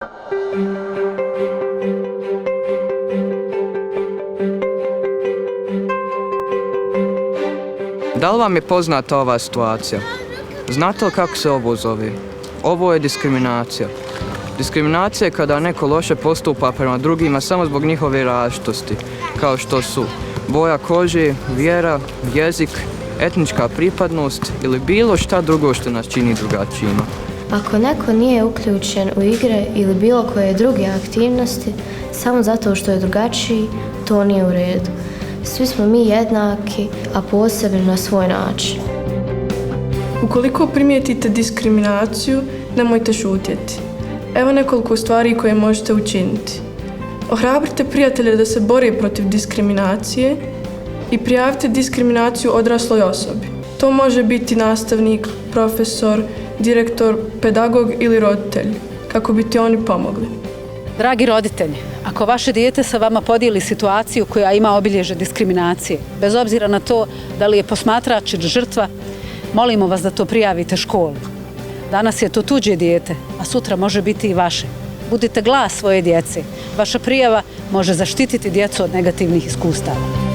Da li vam je poznata ova situacija? Znate li kako se ovo zove? Ovo je diskriminacija. Diskriminacija je kada neko loše postupa prema drugima samo zbog njihove različitosti, kao što su boja kože, vjera, jezik, etnička pripadnost ili bilo šta drugo što nas čini drugačijima. Ako neko nije uključen u igre ili bilo koje druge aktivnosti, samo zato što je drugačiji, to nije u redu. Svi smo mi jednaki, a posebni na svoj način. Ukoliko primijetite diskriminaciju, nemojte šutjeti. Evo nekoliko stvari koje možete učiniti. Ohrabrite prijatelje da se bore protiv diskriminacije i prijavite diskriminaciju odrasloj osobi. To može biti nastavnik, profesor, direktor, pedagog ili roditelj, kako bi ti oni pomogli. Dragi roditelji, ako vaše dijete sa vama podijeli situaciju koja ima obilježje diskriminacije, bez obzira na to da li je posmatrač ili žrtva, molimo vas da to prijavite školi. Danas je to tuđe dijete, a sutra može biti i vaše. Budite glas svoje djece. Vaša prijava može zaštititi djecu od negativnih iskustava.